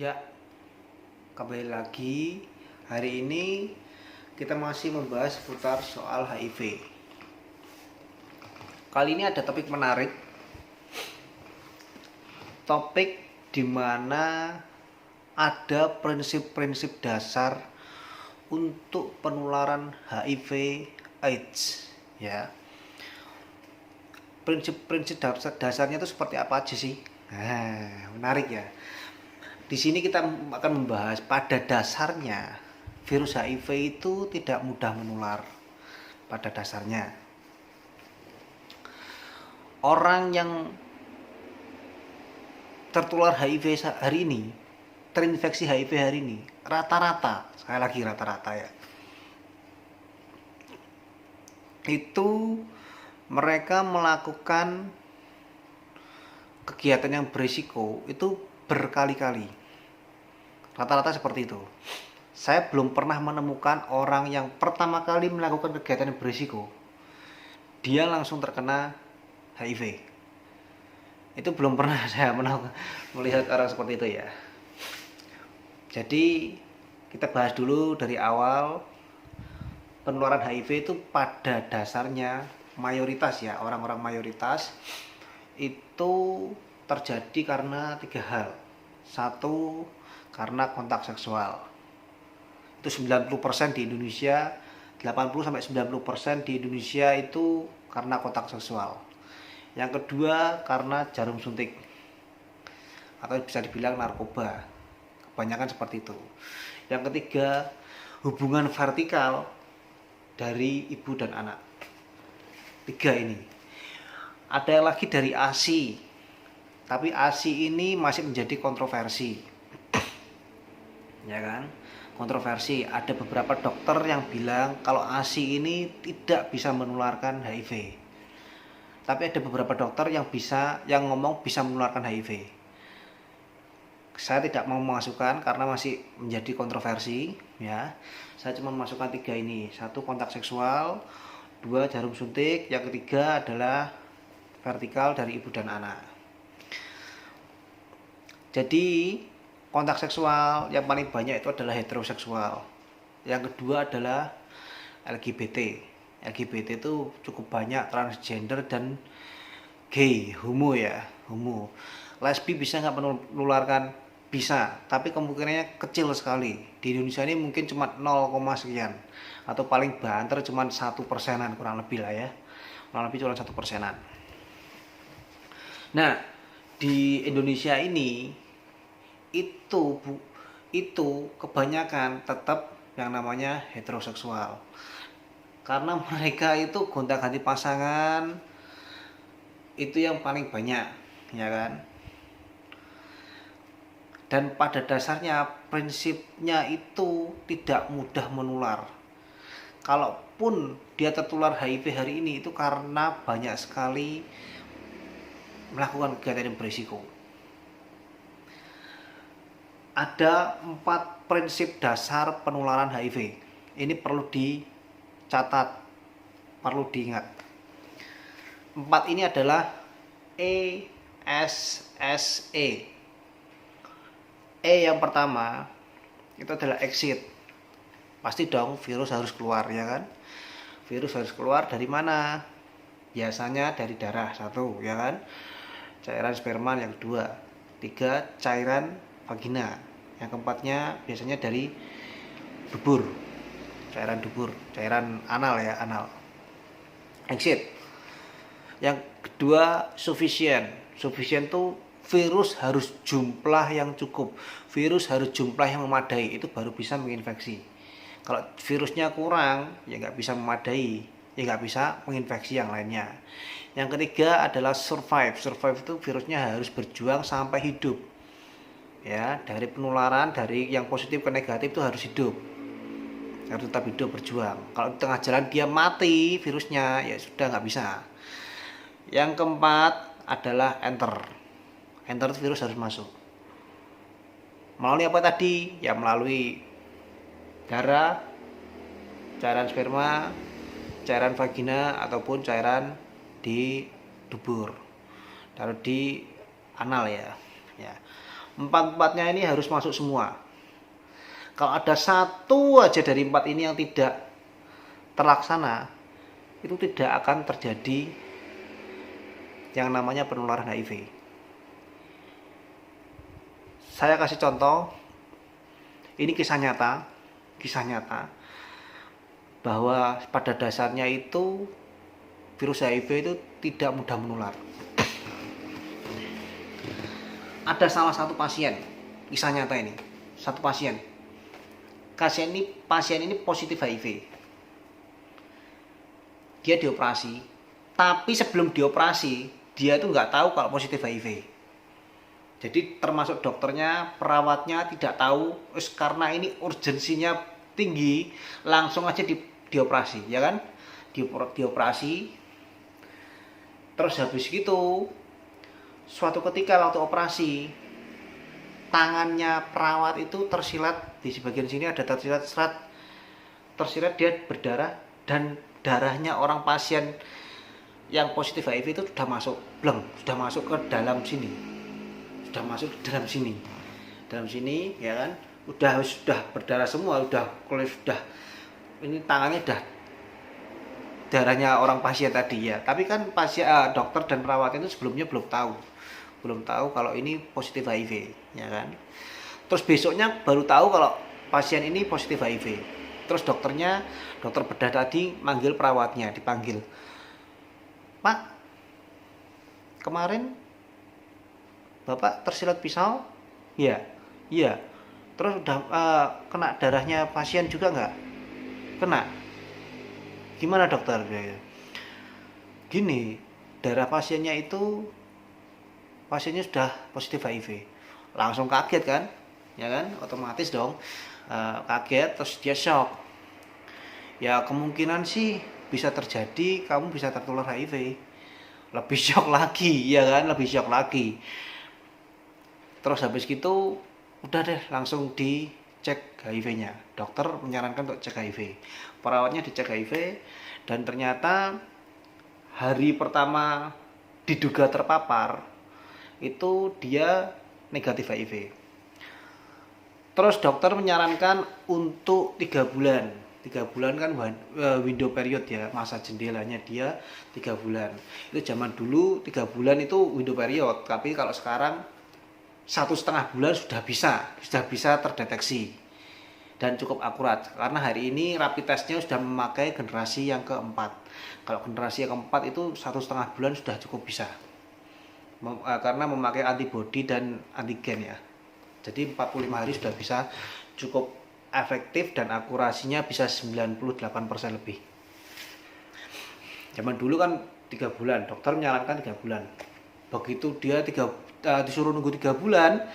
Ya, kembali lagi. Hari ini kita masih membahas seputar soal HIV. Kali ini ada topik menarik. Topik di mana ada prinsip-prinsip dasar untuk penularan HIV AIDS, ya. Prinsip-prinsip dasarnya itu seperti apa aja sih? Nah, menarik ya. Di sini kita akan membahas pada dasarnya virus HIV itu tidak mudah menular. Pada dasarnya orang yang tertular HIV hari ini, terinfeksi HIV hari ini, rata-rata, sekali lagi rata-rata ya, itu mereka melakukan kegiatan yang berisiko itu berkali-kali. Rata-rata seperti itu. Saya belum pernah menemukan orang yang pertama kali melakukan kegiatan yang berisiko dia langsung terkena HIV. Itu belum pernah saya melihat orang seperti itu ya. Jadi kita bahas dulu dari awal. Penularan HIV itu pada dasarnya mayoritas ya, orang-orang mayoritas itu terjadi karena 3 hal. Satu, karena kontak seksual. Itu 90% di Indonesia, 80-90% di Indonesia itu karena kontak seksual. Yang kedua, karena jarum suntik atau bisa dibilang narkoba. Kebanyakan seperti itu. Yang ketiga, hubungan vertikal dari ibu dan anak. 3 ini. Ada lagi dari ASI. Tapi ASI ini masih menjadi kontroversi. Ya kan? Kontroversi. Ada beberapa dokter yang bilang kalau ASI ini tidak bisa menularkan HIV. Tapi ada beberapa dokter yang ngomong bisa menularkan HIV. Saya tidak mau memasukkan karena masih menjadi kontroversi ya. Saya cuma memasukkan 3 ini. 1, kontak seksual, 2, jarum suntik, yang ketiga adalah vertikal dari ibu dan anak. Jadi kontak seksual yang paling banyak itu adalah heteroseksual. Yang kedua adalah LGBT. LGBT itu cukup banyak, transgender dan gay, homo ya, homo. Lesbi bisa nggak menularkan? Bisa, tapi kemungkinannya kecil sekali. Di Indonesia ini mungkin cuma 0, sekian, atau paling banter cuma 1%-an kurang lebih lah ya. Kurang lebih cuma 1%-an. Nah, di Indonesia ini itu kebanyakan tetap yang namanya heteroseksual. Karena mereka itu gonta-ganti pasangan itu yang paling banyak, ya kan? Dan pada dasarnya prinsipnya itu tidak mudah menular. Kalaupun dia tertular HIV hari ini itu karena banyak sekali melakukan kegiatan yang berisiko. Ada 4 prinsip dasar penularan HIV. Ini perlu dicatat, perlu diingat. 4 ini adalah ESSE. E yang pertama itu adalah exit. Pasti dong virus harus keluar ya kan? Virus harus keluar dari mana? Biasanya dari darah, 1 ya kan? Cairan sperma yang kedua. 3, cairan vagina. Yang keempatnya biasanya dari dubur, cairan dubur, cairan anal ya, anal. Exit. Yang kedua sufficient. Sufficient tuh virus harus jumlah yang cukup, virus harus jumlah yang memadai, itu baru bisa menginfeksi. Kalau virusnya kurang ya nggak bisa memadai, ya nggak bisa menginfeksi yang lainnya. Yang ketiga adalah survive. Survive itu virusnya harus berjuang sampai hidup. Ya, dari penularan dari yang positif ke negatif itu harus hidup, harus tetap hidup berjuang. Kalau di tengah jalan dia mati virusnya ya sudah nggak bisa. Yang keempat adalah enter. Enter itu virus harus masuk. Melalui apa tadi? Ya melalui darah, cairan sperma, cairan vagina ataupun cairan di dubur, taruh di anal ya. Ya. Empat-empatnya ini harus masuk semua. Kalau ada satu aja dari 4 ini yang tidak terlaksana, itu tidak akan terjadi yang namanya penularan HIV. Saya kasih contoh, ini kisah nyata bahwa pada dasarnya itu virus HIV itu tidak mudah menular. Ada salah satu pasien, kisah nyata ini, satu pasien ini positif HIV. Dia dioperasi, tapi sebelum dioperasi dia itu nggak tahu kalau positif HIV. Jadi termasuk dokternya, perawatnya tidak tahu, karena ini urgensinya tinggi, langsung aja dioperasi, ya kan? Dioperasi. Terus habis gitu, suatu ketika waktu operasi, tangannya perawat itu tersilat, di sebagian sini ada tersilat dia berdarah, dan darahnya orang pasien yang positif HIV itu sudah masuk ke dalam sini, ya kan? Sudah berdarah semua, sudah ini tangannya udah darahnya orang pasien tadi ya. Tapi kan dokter dan perawat itu sebelumnya belum tahu kalau ini positif HIV, ya kan? Terus besoknya baru tahu kalau pasien ini positif HIV. Terus dokter bedah tadi manggil perawatnya, dipanggil. Pak, kemarin Bapak tersilat pisau? Iya. Terus udah kena darahnya pasien juga nggak? Kena. Gimana dokter? Gini, darah pasiennya sudah positif HIV. Langsung kaget kan? Ya kan? Otomatis dong. Kaget, terus dia shock. Ya kemungkinan sih bisa terjadi kamu bisa tertular HIV. Lebih shock lagi, ya kan? Lebih shock lagi. Terus habis gitu udah deh langsung dicek HIV-nya. Dokter menyarankan untuk cek HIV. Perawatnya dicek HIV dan ternyata hari pertama diduga terpapar itu dia negatif HIV. Terus dokter menyarankan untuk 3 bulan. 3 bulan kan window period ya, masa jendelanya dia 3 bulan. Itu zaman dulu 3 bulan itu window period, tapi kalau sekarang 1,5 bulan sudah bisa terdeteksi dan cukup akurat, karena hari ini rapid testnya sudah memakai generasi yang keempat. Kalau generasi yang keempat itu 1,5 bulan sudah cukup bisa, karena memakai antibodi dan antigen ya. Jadi 45 hari sudah bisa cukup efektif dan akurasinya bisa 98% lebih. Zaman dulu kan 3 bulan, dokter menyarankan 3 bulan. Begitu dia disuruh nunggu 3 bulan,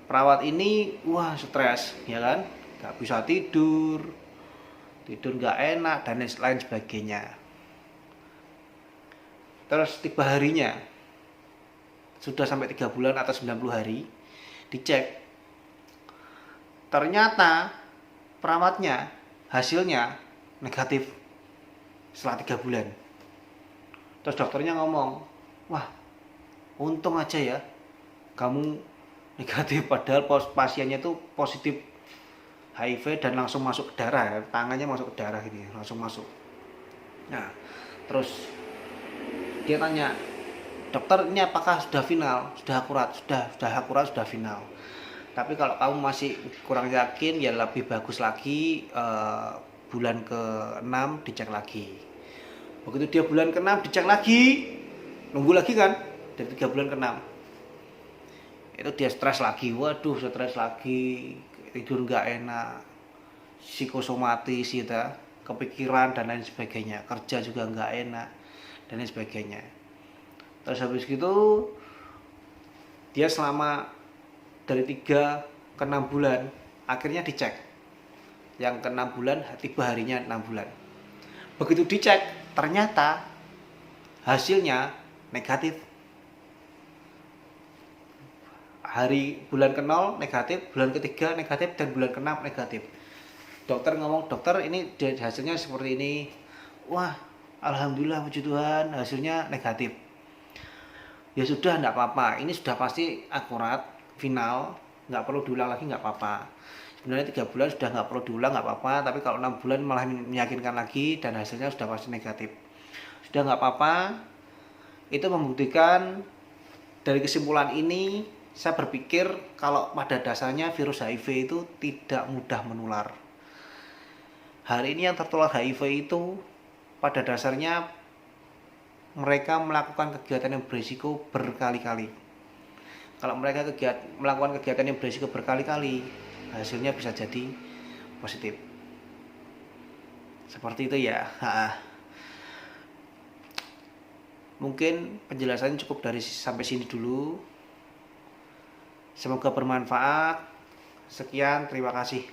perawat ini stres, ya kan? Gak bisa tidur gak enak dan lain sebagainya. Terus tiba harinya sudah sampai 3 bulan atau 90 hari, dicek, ternyata perawatnya hasilnya negatif setelah 3 bulan. Terus dokternya ngomong, wah untung aja ya kamu negatif, padahal pasiennya itu positif HIV dan langsung masuk ke darah ya, tangannya masuk ke darah gini, langsung masuk. Nah, terus dia tanya, dokter ini apakah sudah final, sudah akurat, sudah final. Tapi kalau kamu masih kurang yakin ya lebih bagus lagi bulan ke-6 dicek lagi. Begitu dia bulan ke-6 dicek lagi, nunggu lagi kan, dari 3 bulan ke-6 itu dia stres lagi, tidur nggak enak, psikosomatis gitu, kepikiran dan lain sebagainya, kerja juga nggak enak dan lain sebagainya. Terus habis gitu dia selama dari 3 ke 6 bulan akhirnya dicek, yang ke 6 bulan tiba harinya 6 bulan. Begitu dicek ternyata hasilnya negatif. Hari bulan ke-0 negatif, bulan ke-3 negatif, dan bulan ke-6 negatif. Dokter ngomong, dokter ini hasilnya seperti ini. Wah, alhamdulillah puji Tuhan hasilnya negatif. Ya sudah, enggak apa-apa, ini sudah pasti akurat, final, nggak perlu diulang lagi, nggak apa-apa. Sebenarnya 3 bulan sudah nggak perlu diulang, nggak apa-apa, tapi kalau 6 bulan malah meyakinkan lagi dan hasilnya sudah pasti negatif, sudah nggak apa-apa. Itu membuktikan dari kesimpulan ini, saya berpikir kalau pada dasarnya virus HIV itu tidak mudah menular. Hari ini yang tertular HIV itu pada dasarnya mereka melakukan kegiatan yang berisiko berkali-kali. Kalau mereka melakukan kegiatan yang berisiko berkali-kali, hasilnya bisa jadi positif. Seperti itu ya. Mungkin penjelasannya cukup sampai sini dulu. Semoga bermanfaat. Sekian, terima kasih.